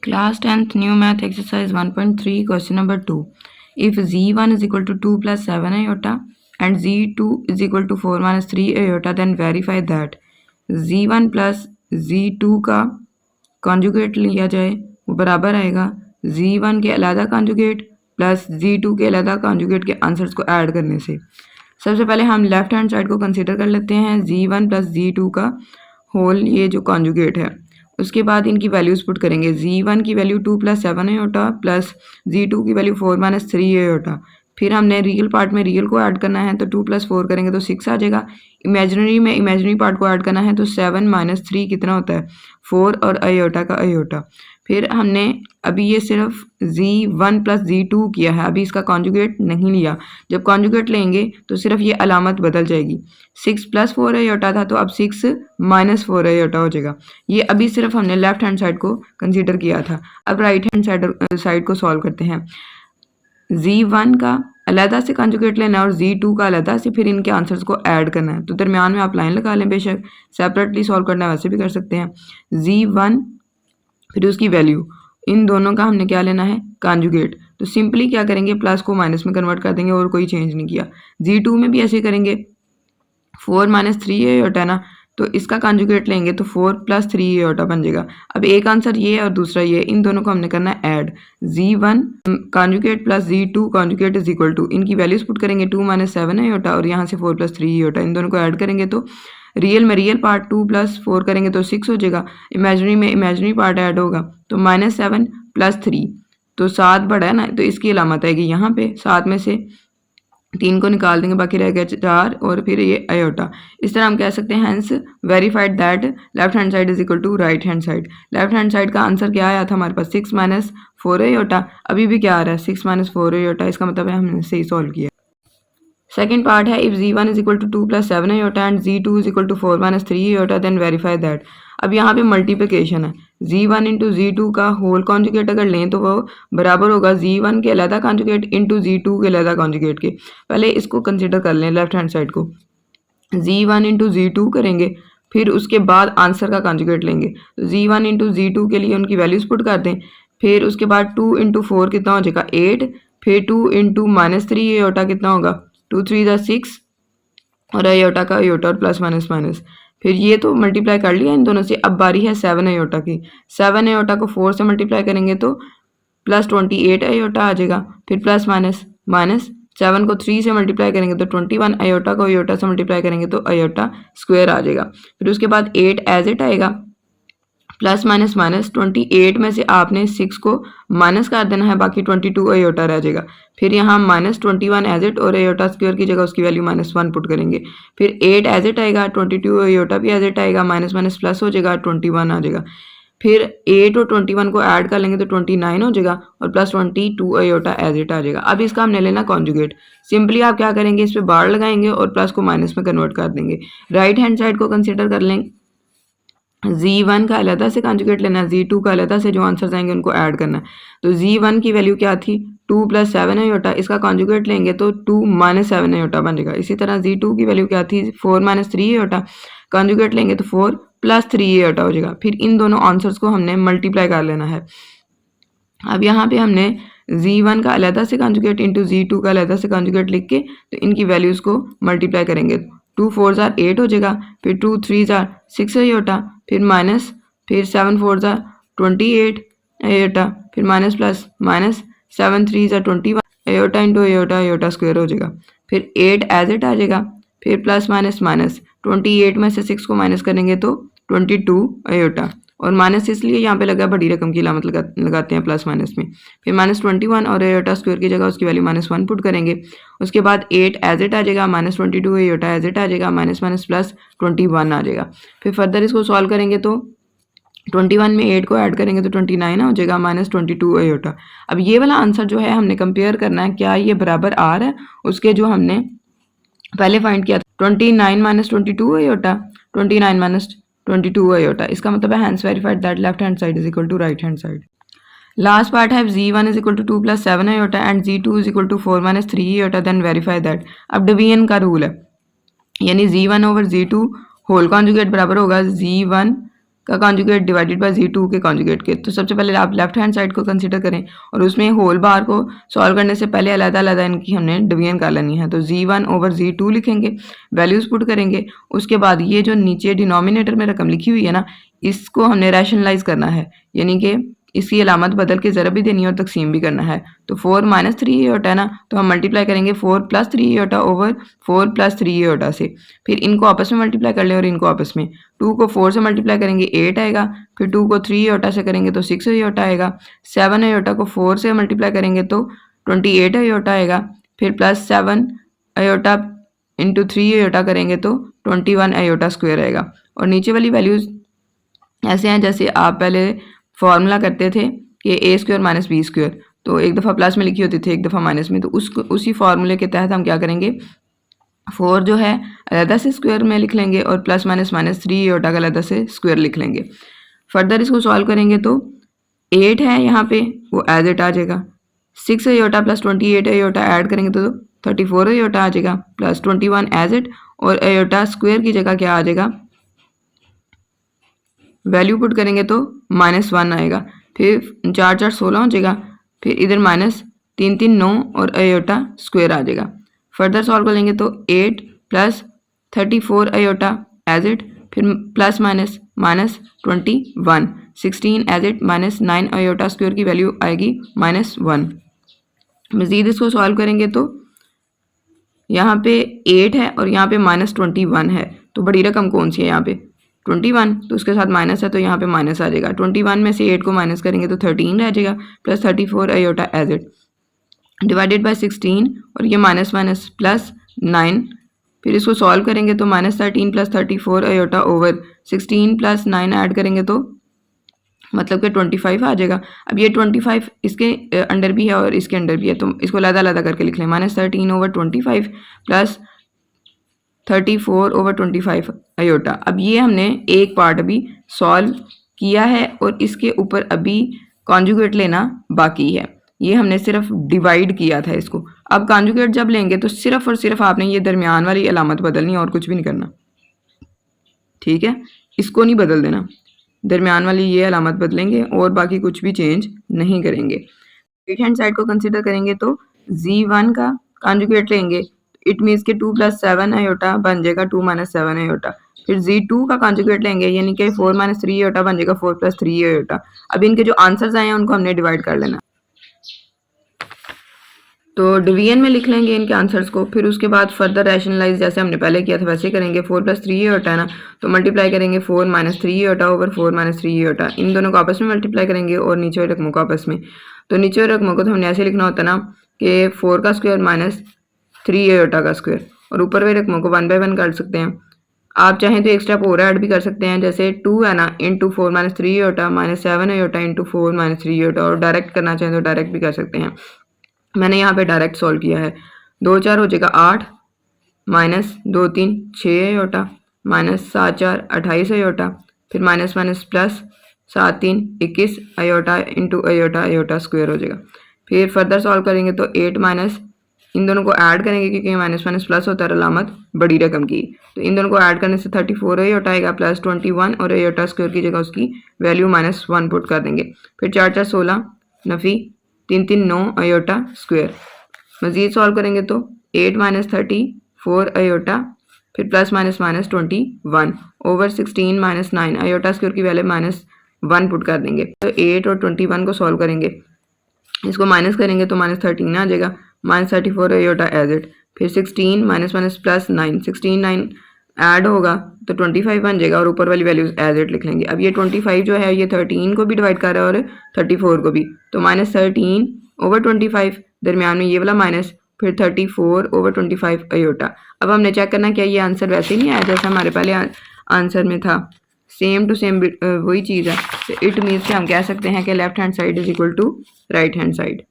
Class 10th new math exercise 1.3 question number 2. If z1 is equal to 2 plus 7 iota and z2 is equal to 4 minus 3 iota, then verify that z1 plus z2 का conjugate लिया जाए वो बराबर आएगा z1 के अलहदा conjugate plus z2 के अलहदा कॉन्जुगेट के आंसर्स को ऐड करने से। सबसे पहले हम लेफ्ट हैंड साइड को कंसीडर कर लेते हैं z1 प्लस z2 का होल, ये जो कॉन्जुगेट है। उसके बाद इनकी वैल्यूज़ पुट करेंगे। z1 की value 2 plus 7 iota plus z2 की वैल्यू 4 माइनस 3 आयोटा। फिर हमने रियल पार्ट में रियल को ऐड करना है तो 2 प्लस 4 करेंगे तो 6 आ जाएगा। इमेजिनरी में इमेजिनरी पार्ट को ऐड करना है तो 7 माइनस 3 कितना होता है 4 और आयोटा का आयोटा। फिर हमने अभी ये सिर्फ z1 प्लस z2 किया है, अभी इसका कॉन्जुगेट नहीं लिया। जब कॉन्जुगेट लेंगे तो सिर्फ ये अलामत बदल जाएगी। 6 प्लस 4 आयोटा था तो अब 6 माइनस 4 आयोटा हो जाएगा। ये अभी सिर्फ हमने लेफ्ट हैंड साइड को कंसीडर किया था। अब राइट हैंड साइड को सॉल्व करते हैं। z1 का अलहदा से कॉन्जुगेट लेना है और z2 का अलहदा से, फिर इनके आंसर्स को ऐड करना है। तो दरमियान में आप लाइन लगा लें, बेशक सेपरेटली सॉल्व करना है वैसे भी कर सकते हैं। z1 फिर उसकी वैल्यू, इन दोनों का हमने क्या लेना है कॉन्जुगेट। तो सिंपली क्या करेंगे प्लस को माइनस में कन्वर्ट कर देंगे और कोई चेंज नहीं किया। z2 में भी ऐसे करेंगे, 4 माइनस 3 आयोटा है ना, तो इसका कॉन्जुगेट लेंगे तो 4 प्लस 3 आयोटा बन जाएगा। अब एक आंसर ये है और दूसरा ये, इन दोनों को हमने करना है add. z1 conjugate plus z2 conjugate is equal to, इनकी वैल्यूज पुट करेंगे 2 माइनस 7 आयोटा और यहाँ से 4 प्लस 3 आयोटा। इन दोनों को ऐड करेंगे तो रियल में रियल पार्ट 2 प्लस 4 करेंगे तो 6 हो जाएगा। इमेजिनरी में इमेजिनरी पार्ट ऐड होगा तो माइनस 7 प्लस 3, तो 7 बड़ा है ना, तो इसकी अलामत आएगी यहाँ पे। 7 में से 3 को निकाल देंगे, बाकी रह गया 4 और फिर ये आयोटा। इस तरह हम कह सकते हैं hence verified that left hand side is equal to right hand side. Left hand side का आंसर क्या आया था हमारे पास 6 माइनस 4 आयोटा, अभी भी क्या आ रहा है 6 माइनस 4 आयोटा। इसका मतलब है हमने सही सॉल्व किया। सेकेंड पार्ट है if z1 is equal to 2 plus 7 iota and z2 is equal to 4 minus 3 iota then verify that. अब यहाँ पे मल्टीप्लिकेशन है, z1 इंटू z2 का होल कॉन्जुगेट अगर लें तो वो बराबर होगा z1 के अलहदा कॉन्जुगेट इंटू z2 के अलहदा कॉन्जुगेट के। पहले इसको कंसिडर कर लें लेफ्ट हैंड साइड को, z1 इंटू z2 करेंगे, फिर उसके बाद आंसर का कॉन्जुगेट लेंगे। तो z1 इंटू z2 के लिए उनकी वैल्यूज पुट कर दें, फिर उसके बाद 2 इंटू 4 कितना हो जाएगा 8, फिर 2 इंटू माइनस 3 आयोटा कितना होगा 2 3 6 और आयोटा का आयोटा और प्लस माइनस माइनस। फिर ये तो मल्टीप्लाई कर लिया इन दोनों से। अब बारी है 7 आयोटा की। 7 आयोटा को 4 से मल्टीप्लाई करेंगे तो प्लस 28 आयोटा आ जाएगा, फिर प्लस माइनस माइनस 7 को 3 से मल्टीप्लाई करेंगे तो 21, आयोटा को आयोटा से मल्टीप्लाई करेंगे तो आयोटा स्क्वायर आ जाएगा। फिर उसके बाद 8 एज इट आएगा, प्लस माइनस माइनस 28 में से आपने 6 को माइनस कर देना है, बाकी 22 आयोटा रह जाएगा। फिर यहाँ माइनस 21 एज इट और आयोटा स्क्वायर की जगह उसकी वैल्यू -1 पुट करेंगे। फिर 8 एज इट आएगा, 22 आयोटा भी एज इट आएगा, माइनस माइनस प्लस हो जाएगा 21 आ जाएगा। फिर 8 और 21 को ऐड कर लेंगे तो 29 हो जाएगा और प्लस 22 आयोटा एज इट आ जाएगा। अब इसका हमने लेना कॉन्जुगेट। सिंपली आप क्या करेंगे इस पे बार लगाएंगे और प्लस को माइनस में कन्वर्ट कर देंगे। राइट हैंड साइड को कंसिडर कर लें, z1 का अलहदा से कॉन्जुगेट लेना है, z2 का अलहदा से, जो आंसर्स आएंगे उनको ऐड करना है। तो z1 की वैल्यू क्या थी 2 प्लस 7 आयोटा, इसका कॉन्जुगेट लेंगे तो 2 माइनस 7 आयोटा बन जाएगा। इसी तरह z2 की वैल्यू क्या थी 4 माइनस 3 आयोटा, कॉन्जुगेट लेंगे तो 4 प्लस 3 आयोटा हो जाएगा। फिर इन दोनों आंसर्स को हमने मल्टीप्लाई कर लेना है। अब यहाँ पे हमने z1 का अलहदा से कॉन्जुगेट इंटू z2 का अलहदा से कॉन्जुगेट लिख के तो इनकी वैल्यूज़ को मल्टीप्लाई करेंगे। 2 4 जार 8 हो जाएगा, फिर 2 3 जार 6 आयोटा, फिर माइनस, फिर 7 4 जार 28 आयोटा, फिर minus plus minus 7 3 jar 21 iota into iota, iota square हो जाएगा। फिर 8 एज इट आ जाएगा, फिर प्लस माइनस माइनस 28 में से 6 को माइनस करेंगे तो 22 आयोटा, और माइनस इसलिए यहाँ पे लगा बड़ी रकम की अलामत लगाते हैं प्लस माइनस में। फिर -21 और आयोटा स्क्वायर की जगह उसकी वैल्यू -1 पुट करेंगे। उसके बाद 8 एज इट आ जाएगा, -22 आयोटा एज इट आ जाएगा, माइनस माइनस प्लस 21 आ जाएगा। फिर फर्दर इसको सॉल्व करेंगे तो 21 में 8 को ऐड करेंगे तो 29 हो जाएगा, -22 आयोटा। अब ये वाला आंसर जो है हमने कंपेयर करना है क्या ये बराबर आ रहा है उसके जो हमने पहले फाइंड किया था 29 माइनस 22 आयोटा, 29 माइनस 22 आयोटा। इसका मतलब है hence verified that left hand side is equal to right hand side. Last part है z1 is equal to 2 plus 7 iota and z2 is equal to 4 minus 3 iota then verify that. अब division का rule है, यानी z1 over z2 whole conjugate बराबर होगा z1 का conjugate divided by Z2 के conjugate के। तो सबसे पहले आप लेफ्ट हैंड साइड को कंसिडर करें और उसमें होल बार को सॉल्व करने से पहले अलग-अलग इनकी हमने डिवीजन कर लेनी है। तो Z1 ओवर Z2 लिखेंगे, वैल्यूज़ पुट करेंगे। उसके बाद ये जो नीचे डिनोमिनेटर में रकम लिखी हुई है ना, इसको हमने रैशनलाइज करना है, यानी कि इसकी अलामत बदल के ज़रब भी देनी है और तकसीम भी करना है। तो 4 माइनस 3 ये होता है ना, तो हम मल्टीप्लाई करेंगे 4 प्लस 3 ये होता ओवर 4 प्लस 3 ये होता से। फिर इनको आपस में मल्टीप्लाई कर लें और इनको आपस में। 2 को 4 से मल्टीप्लाई करेंगे 8 आएगा, फिर 2 को 3 योटा से करेंगे तो 6 योटा आएगा। 7 योटा को 4 से मल्टीप्लाई करेंगे तो 28 योटा आएगा, फिर प्लस 7 योटा इंटू 3 योटा करेंगे तो 21 योटा स्क्वायर आएगा। और नीचे वाली वैल्यूज़ ऐसे हैं जैसे आप पहले फॉर्मूला करते थे कि ए स्क्वायर माइनस बी स्क्वायर, तो एक दफ़ा प्लस में लिखी होती थी एक दफ़ा माइनस में, तो उसी फार्मूले के तहत हम क्या करेंगे, 4 जो है अलहदा से स्क्वायर में लिख लेंगे और प्लस माइनस माइनस 3 योटा का अलहदा से स्क्वायर लिख लेंगे। फर्दर इसको सॉल्व करेंगे तो 8 है यहाँ पे वो एज इट आ जाएगा, 6 योटा प्लस 28 योटा ऐड करेंगे तो 34 योटा आ जाएगा, प्लस 21 एज इट, और योटा स्क्वायर की जगह क्या आ जाएगा, वैल्यू पुट करेंगे तो -1 आएगा, फिर 4 4 16 हो जाएगा, फिर इधर माइनस 3 3 9 और अयोटा स्क्वायर आ जाएगा। फर्दर सॉल्व कर लेंगे तो 8 प्लस 34 अयोटा एज इट, फिर plus minus minus 21, 16 as it, minus 9 iota square की वैल्यू आएगी -1। मज़ीद इसको सॉल्व करेंगे तो यहाँ पे 8 है और यहाँ पे -21 है, तो बड़ी रकम कौन सी है यहाँ पे 21, तो उसके साथ माइनस है तो यहाँ पे माइनस आ जाएगा। 21 में से 8 को माइनस करेंगे तो 13 रह जाएगा, plus 34 iota as it divided by 16, और ये माइनस माइनस प्लस 9, फिर इसको सॉल्व करेंगे तो -13 plus 34 iota over 16 plus 9 add करेंगे तो मतलब कि 25 आ जाएगा। अब ये 25 इसके अंडर भी है और इसके अंडर भी है, तो इसको अलग-अलग करके लिख लें, -13 ओवर 25 प्लस 34 ओवर 25 अयोटा। अब ये हमने एक पार्ट अभी सॉल्व किया है और इसके ऊपर अभी कॉन्जुगेट लेना बाकी है। ये हमने सिर्फ डिवाइड किया था इसको। अब कॉन्जुगेट जब लेंगे तो सिर्फ और सिर्फ आपने ये दरमियान वाली अलामत बदलनी है और कुछ भी नहीं करना, ठीक है, इसको नहीं बदल देना, दरमियान वाली ये अलामत बदलेंगे और बाकी कुछ भी चेंज नहीं करेंगे। राइट हैंड साइड को कंसिडर करेंगे तो Z1 का कॉन्जुगेट लेंगे, इट मीन्स कि 2 प्लस 7 अयोटा बन जाएगा 2 माइनस 7 अयोटा। फिर Z2 का कॉन्जुगेट लेंगे, यानी कि 4 माइनस 3 अयोटा बन जाएगा 4 प्लस 3 अयोटा। अब इनके जो आंसर्स आए हैं उनको हमने डिवाइड कर लेना, तो डिवीजन में लिख लेंगे इनके आंसर्स को। फिर उसके बाद फर्दर रैशनलाइज जैसे हमने पहले किया था वैसे करेंगे। 4 प्लस 3 अयोटा है ना, तो मल्टीप्लाई करेंगे 4 minus 3 iota over 4 minus 3 iota, इन दोनों को आपस में मल्टीप्लाई करेंगे और नीचे वाले रकमों को आपस में। तो नीचे वाले रकमों को तो हमने ऐसे लिखना होता ना कि 4 का स्क्वायर माइनस 3 अयोटा का स्क्वायर, और ऊपर वाले रकमों को 1 बाय 1 कर सकते हैं। आप चाहें तो एक स्टेप और ऐड भी कर सकते हैं, जैसे 2 है ना into 4 minus 3 iota minus 7 iota into 4 minus 3 iota, और डायरेक्ट करना चाहें तो डायरेक्ट भी कर सकते हैं। मैंने यहाँ पे डायरेक्ट सॉल्व किया है। 2 4 हो जाएगा 8, माइनस 2 3 6 अयोटा, माइनस 7 4 28 अयोटा, फिर minus minus plus 7 3 21 iota into iota iota square हो जाएगा। फिर फर्दर सॉल्व करेंगे तो 8 माइनस, इन दोनों को ऐड करेंगे क्योंकि माइनस माइनस प्लस होता है अलामत बड़ी रकम की, तो इन दोनों को ऐड करने से 34 अयोटा आएगा, प्लस 21 और अयोटा स्क्वायर की जगह उसकी वैल्यू -1 पुट कर देंगे। फिर 4 4 16 नफ़ी 3 3 9 अयोटा स्क्वायर। मज़ीद सॉल्व करेंगे तो 8 माइनस 34 अयोटा, फिर plus minus minus 21 over 16 minus 9 iota square की वैल्यू -1 पुट कर देंगे। तो 8 और 21 को सॉल्व करेंगे, इसको माइनस करेंगे तो -13 आ जाएगा, -34 अयोटा एज इट, फिर 16 माइनस माइनस प्लस 9, 16 9 ऐड होगा तो 25 बन जाएगा और ऊपर वाली वैल्यूज एज इट लिख लेंगे। अब ये 25 जो है ये 13 को भी डिवाइड कर रहा है और 34 को भी, तो -13 ओवर 25, दरमियान में ये वाला माइनस, फिर 34 ओवर 25 अयोटा। अब हमने चेक करना क्या ये आंसर वैसे नहीं आया जैसा हमारे पहले आंसर में था, सेम टू सेम वही चीज़ है। तो इट मीन्स कि हम कह सकते हैं कि left hand side is equal to right hand side.